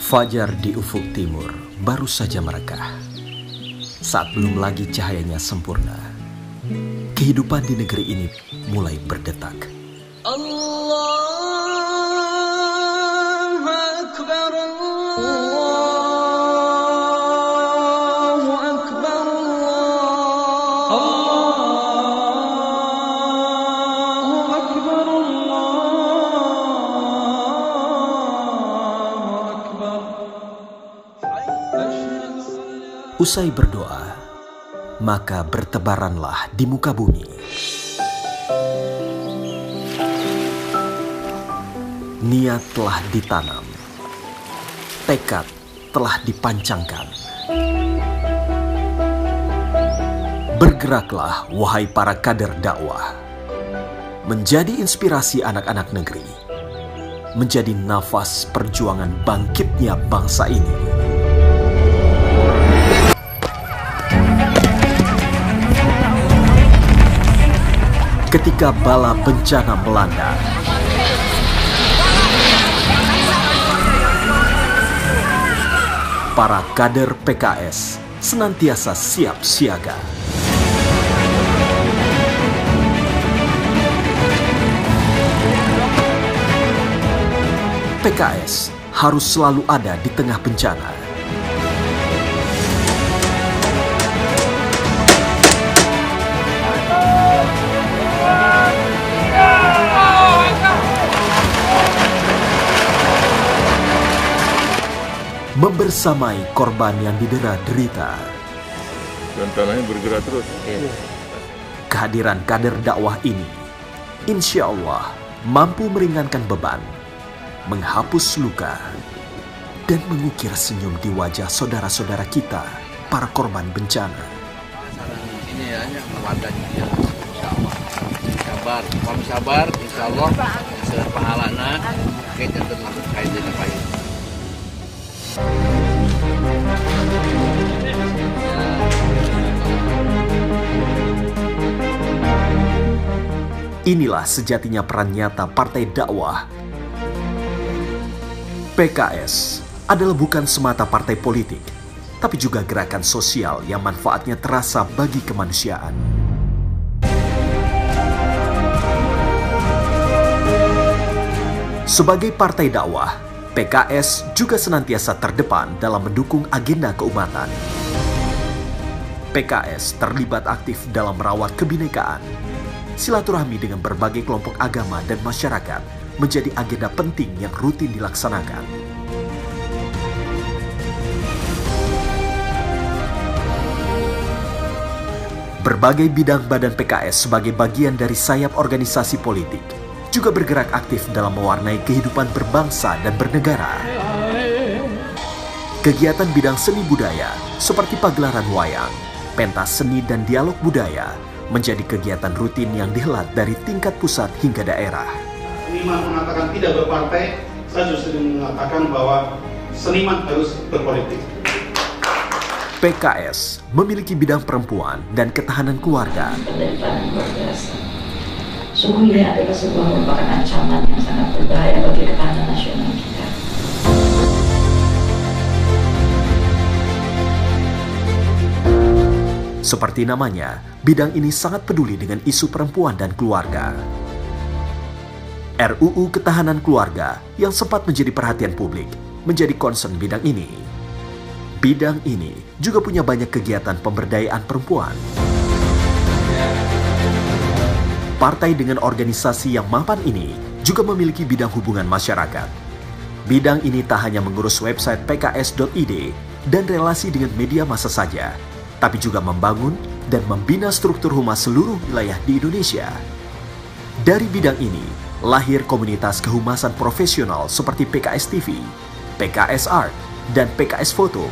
Fajar di ufuk timur baru saja merekah. Saat belum lagi cahayanya sempurna, kehidupan di negeri ini mulai berdetak. Allahu Akbar, Allahu Akbar, Allahu Akbar, Allahu Akbar. Usai berdoa, maka bertebaranlah di muka bumi niat telah ditanam, tekad telah dipancangkan. Bergeraklah wahai para kader dakwah, menjadi inspirasi anak-anak negeri, menjadi nafas perjuangan bangkitnya bangsa ini. Ketika bala bencana melanda, para kader PKS senantiasa siap siaga. PKS harus selalu ada di tengah bencana. Membersamai korban yang didera-derita. Dan tanahnya bergerak terus. Kehadiran kader dakwah ini, insya Allah mampu meringankan beban, menghapus luka, dan mengukir senyum di wajah saudara-saudara kita, para korban bencana. Ini ya, keluarganya dia. Insya Allah. Sabar, kami sabar, insya Allah. Sepahalana, kita terus kait dengan baik. Inilah sejatinya peran nyata partai dakwah. PKS adalah bukan semata partai politik, tapi juga gerakan sosial yang manfaatnya terasa bagi kemanusiaan. Sebagai partai dakwah, PKS juga senantiasa terdepan dalam mendukung agenda keumatan. PKS terlibat aktif dalam merawat kebinekaan. Silaturahmi dengan berbagai kelompok agama dan masyarakat menjadi agenda penting yang rutin dilaksanakan. Berbagai bidang badan PKS sebagai bagian dari sayap organisasi politik juga bergerak aktif dalam mewarnai kehidupan berbangsa dan bernegara. Kegiatan bidang seni budaya seperti pagelaran wayang, pentas seni dan dialog budaya menjadi kegiatan rutin yang dihelat dari tingkat pusat hingga daerah. Seniman mengatakan tidak berpartai, saya justru mengatakan bahwa seniman harus berpolitik. PKS memiliki bidang perempuan dan ketahanan keluarga. Penderitaan luar biasa. Sungguh ini adalah sebuah merupakan ancaman yang sangat berbahaya bagi ketahanan nasional kita. Seperti namanya, bidang ini sangat peduli dengan isu perempuan dan keluarga. RUU Ketahanan Keluarga yang sempat menjadi perhatian publik menjadi concern bidang ini. Bidang ini juga punya banyak kegiatan pemberdayaan perempuan. Partai dengan organisasi yang mapan ini juga memiliki bidang hubungan masyarakat. Bidang ini tak hanya mengurus website pks.id dan relasi dengan media massa saja, tapi juga membangun dan membina struktur humas seluruh wilayah di Indonesia. Dari bidang ini, lahir komunitas kehumasan profesional seperti PKS TV, PKS Art, dan PKS Foto.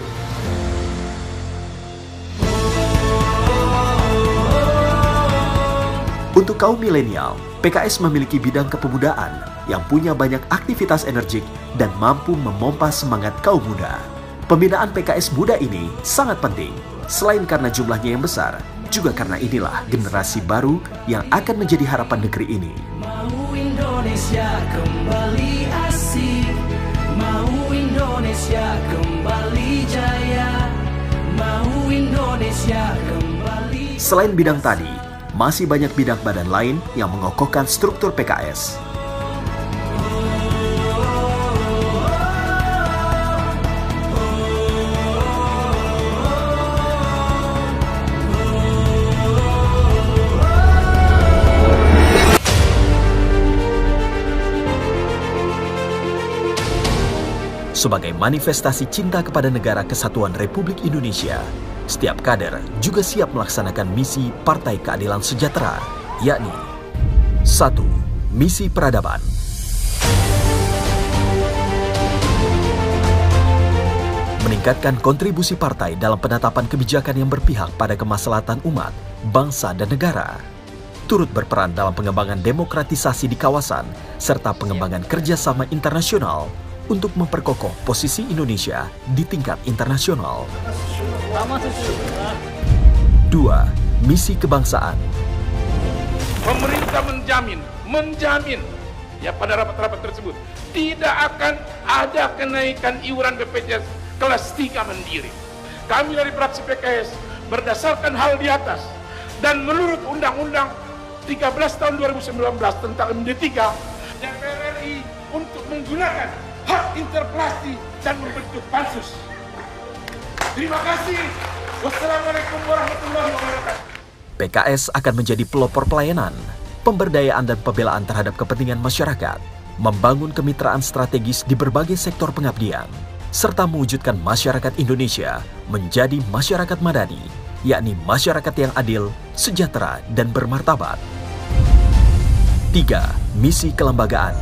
Untuk kaum milenial, PKS memiliki bidang kepemudaan yang punya banyak aktivitas energik dan mampu memompa semangat kaum muda. Pembinaan PKS muda ini sangat penting, selain karena jumlahnya yang besar, juga karena inilah generasi baru yang akan menjadi harapan negeri ini. Mau Indonesia kembali asik, mau Indonesia Indonesia kembali jaya, mau Indonesia kembali. Selain bidang tadi, masih banyak bidang badan lain yang mengokohkan struktur PKS. Sebagai manifestasi cinta kepada Negara Kesatuan Republik Indonesia, setiap kader juga siap melaksanakan misi Partai Keadilan Sejahtera, yakni 1. Misi peradaban. Meningkatkan kontribusi partai dalam penetapan kebijakan yang berpihak pada kemaslahatan umat, bangsa, dan negara. Turut berperan dalam pengembangan demokratisasi di kawasan, serta pengembangan kerjasama internasional untuk memperkokoh posisi Indonesia di tingkat internasional. 2. Misi kebangsaan. Pemerintah menjamin ya pada rapat-rapat tersebut tidak akan ada kenaikan iuran BPJS kelas 3 mandiri. Kami dari fraksi PKS berdasarkan hal di atas dan menurut Undang-Undang 13 tahun 2019 tentang MD3, DPR RI untuk menggunakan hak interpelasi dan membentuk pansus. Terima kasih. Wassalamualaikum warahmatullahi wabarakatuh. PKS akan menjadi pelopor pelayanan, pemberdayaan dan pembelaan terhadap kepentingan masyarakat, membangun kemitraan strategis di berbagai sektor pengabdian, serta mewujudkan masyarakat Indonesia menjadi masyarakat madani, yakni masyarakat yang adil, sejahtera, dan bermartabat. 3. Misi kelembagaan.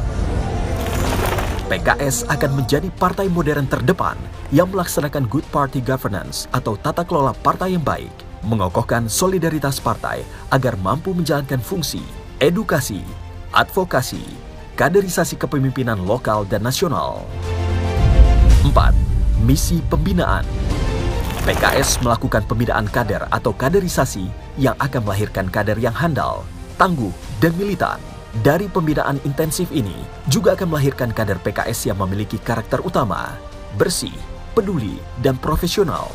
PKS akan menjadi partai modern terdepan yang melaksanakan good party governance atau tata kelola partai yang baik, mengokohkan solidaritas partai agar mampu menjalankan fungsi edukasi, advokasi, kaderisasi kepemimpinan lokal dan nasional. 4. Misi pembinaan. PKS melakukan pembinaan kader atau kaderisasi yang akan melahirkan kader yang handal, tangguh, dan militan. Dari pembinaan intensif ini juga akan melahirkan kader PKS yang memiliki karakter utama, bersih, peduli, dan profesional,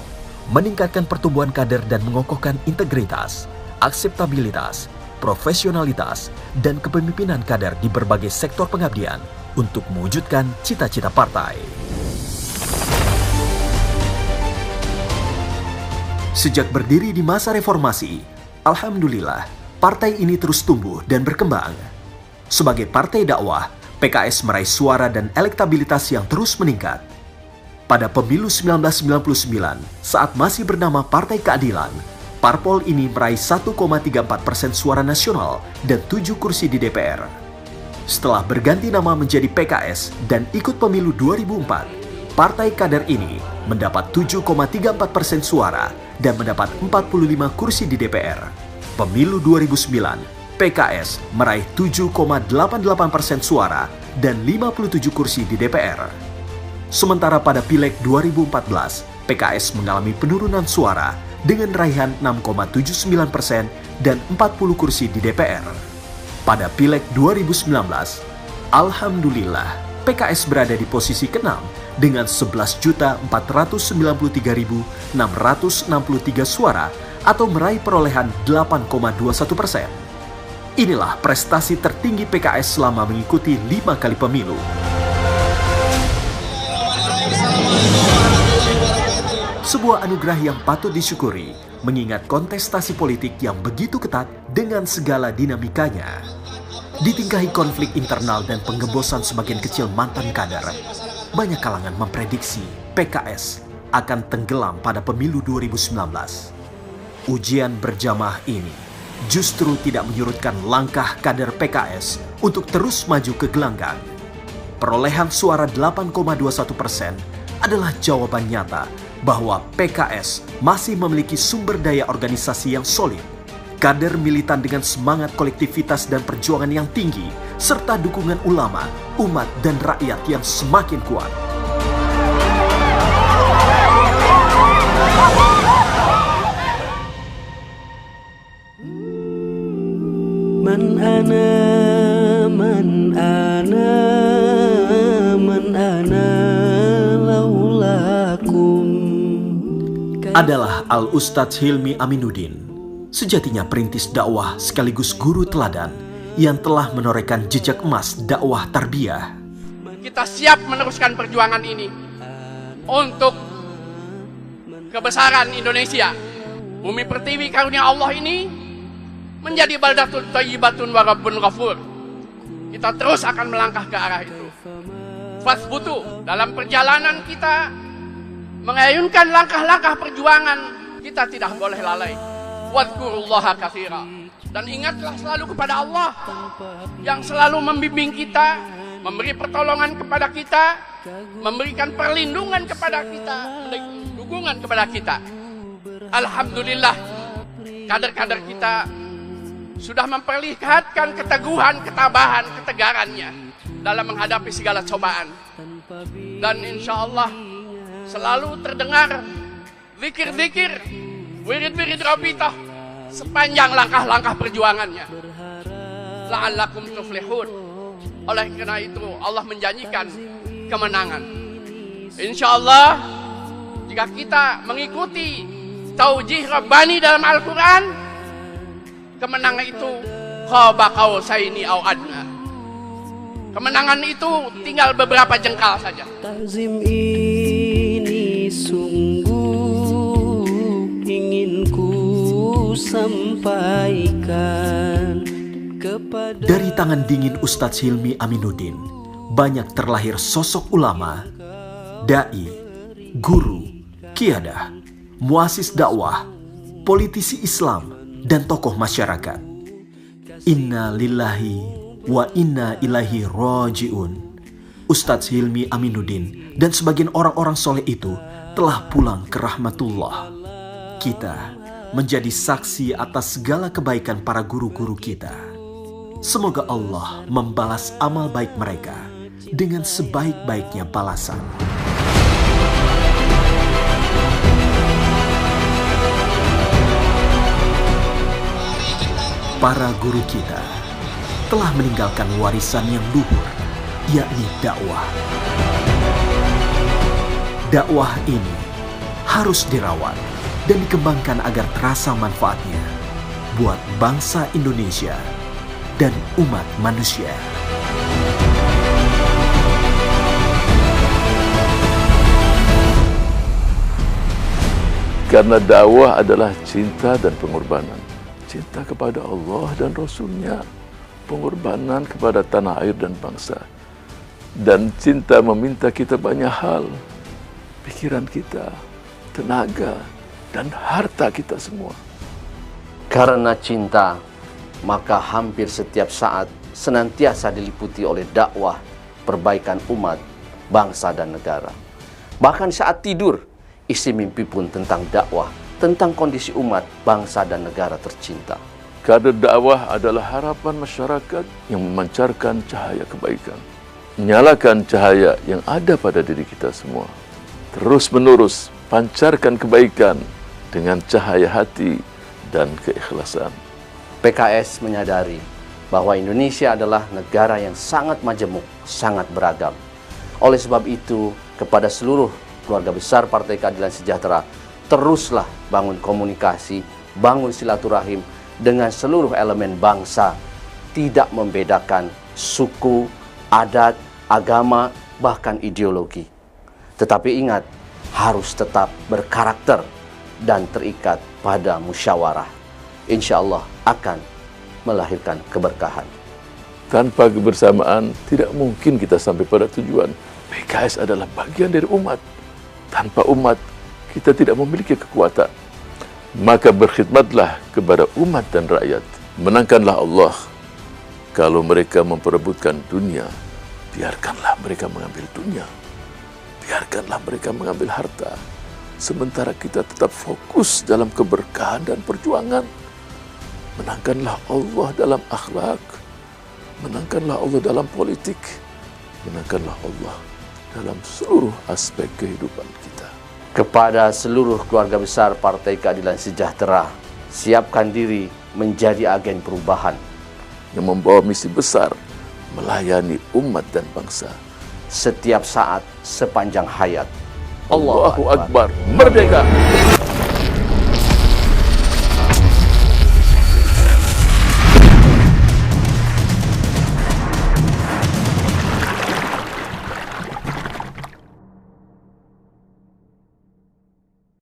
meningkatkan pertumbuhan kader dan mengokohkan integritas, akseptabilitas, profesionalitas, dan kepemimpinan kader di berbagai sektor pengabdian untuk mewujudkan cita-cita partai. Sejak berdiri di masa reformasi, alhamdulillah, partai ini terus tumbuh dan berkembang. Sebagai partai dakwah, PKS meraih suara dan elektabilitas yang terus meningkat. Pada pemilu 1999, saat masih bernama Partai Keadilan, parpol ini meraih 1,34% suara nasional dan 7 kursi di DPR. Setelah berganti nama menjadi PKS dan ikut pemilu 2004, partai kader ini mendapat 7,34% suara dan mendapat 45 kursi di DPR. Pemilu 2009, PKS meraih 7,88% suara dan 57 kursi di DPR. Sementara pada Pileg 2014, PKS mengalami penurunan suara dengan raihan 6,79% dan 40 kursi di DPR. Pada Pileg 2019, alhamdulillah, PKS berada di posisi ke-6 dengan 11.493.663 suara atau meraih perolehan 8,21%. Inilah prestasi tertinggi PKS selama mengikuti 5 kali pemilu. Sebuah anugerah yang patut disyukuri, mengingat kontestasi politik yang begitu ketat dengan segala dinamikanya. Ditingkahi konflik internal dan penggembosan sebagian kecil mantan kader, banyak kalangan memprediksi PKS akan tenggelam pada pemilu 2019. Ujian berjamaah ini justru tidak menyurutkan langkah kader PKS untuk terus maju ke gelanggang. Perolehan suara 8,21% adalah jawaban nyata bahwa PKS masih memiliki sumber daya organisasi yang solid, kader militan dengan semangat kolektivitas dan perjuangan yang tinggi, serta dukungan ulama, umat, dan rakyat yang semakin kuat. Man ana adalah Al-Ustadz Hilmi Aminuddin, sejatinya perintis dakwah sekaligus guru teladan yang telah menorehkan jejak emas dakwah tarbiyah. Kita siap meneruskan perjuangan ini untuk kebesaran Indonesia. Bumi pertiwi karunia Allah ini menjadi baldatun thayyibatun wa rabbun ghafur. Kita terus akan melangkah ke arah itu. Fasbutu, dalam perjalanan kita mengayunkan langkah-langkah perjuangan, kita tidak boleh lalai. Wadhkurullaha katsira, dan ingatlah selalu kepada Allah yang selalu membimbing kita, memberi pertolongan kepada kita, memberikan perlindungan kepada kita, dukungan kepada kita. Alhamdulillah, kader-kader kita sudah memperlihatkan keteguhan, ketabahan, ketegarannya dalam menghadapi segala cobaan. Dan insya Allah selalu terdengar zikir-zikir, wirid-wirid rabitah sepanjang langkah-langkah perjuangannya. La'allakum tuflihun. Oleh karena itu Allah menjanjikan kemenangan. Insya Allah jika kita mengikuti taujih Rabbani dalam Al-Quran, kemenangan itu khaba qausaini au adna. Kemenangan itu tinggal beberapa jengkal saja. Takzim ini sungguh ingin ku sampaikan kepada. Dari tangan dingin Ustadz Hilmi Aminuddin, banyak terlahir sosok ulama, dai, guru, qiyadah, muasis dakwah, politisi Islam, dan tokoh masyarakat. Inna lillahi wa inna ilaihi raji'un. Ustadz Hilmi Aminuddin dan sebagian orang-orang soleh itu telah pulang ke rahmatullah. Kita menjadi saksi atas segala kebaikan para guru-guru kita. Semoga Allah membalas amal baik mereka dengan sebaik-baiknya balasan. Para guru kita telah meninggalkan warisan yang luhur, yakni dakwah. Dakwah ini harus dirawat dan dikembangkan agar terasa manfaatnya buat bangsa Indonesia dan umat manusia. Karena dakwah adalah cinta dan pengorbanan. Cinta kepada Allah dan Rasul-Nya, pengorbanan kepada tanah air dan bangsa. Dan cinta meminta kita banyak hal, pikiran kita, tenaga, dan harta kita semua. Karena cinta, maka hampir setiap saat senantiasa diliputi oleh dakwah, perbaikan umat, bangsa, dan negara. Bahkan saat tidur, isi mimpi pun tentang dakwah, tentang kondisi umat, bangsa, dan negara tercinta. Kader dakwah adalah harapan masyarakat yang memancarkan cahaya kebaikan. Nyalakan cahaya yang ada pada diri kita semua. Terus-menerus pancarkan kebaikan dengan cahaya hati dan keikhlasan. PKS menyadari bahwa Indonesia adalah negara yang sangat majemuk, sangat beragam. Oleh sebab itu, kepada seluruh keluarga besar Partai Keadilan Sejahtera, teruslah bangun komunikasi, bangun silaturahim dengan seluruh elemen bangsa, tidak membedakan suku, adat, agama, bahkan ideologi. Tetapi ingat, harus tetap berkarakter dan terikat pada musyawarah. Insya Allah akan melahirkan keberkahan. Tanpa kebersamaan, tidak mungkin kita sampai pada tujuan. PKS adalah bagian dari umat. Tanpa umat, kita tidak memiliki kekuatan. Maka berkhidmatlah kepada umat dan rakyat. Menangkanlah Allah. Kalau mereka memperebutkan dunia, biarkanlah mereka mengambil dunia. Biarkanlah mereka mengambil harta. Sementara kita tetap fokus dalam keberkahan dan perjuangan. Menangkanlah Allah dalam akhlak. Menangkanlah Allah dalam politik. Menangkanlah Allah dalam seluruh aspek kehidupan kita. Kepada seluruh keluarga besar Partai Keadilan Sejahtera, siapkan diri menjadi agen perubahan yang membawa misi besar melayani umat dan bangsa setiap saat sepanjang hayat. Allahu Akbar. Merdeka!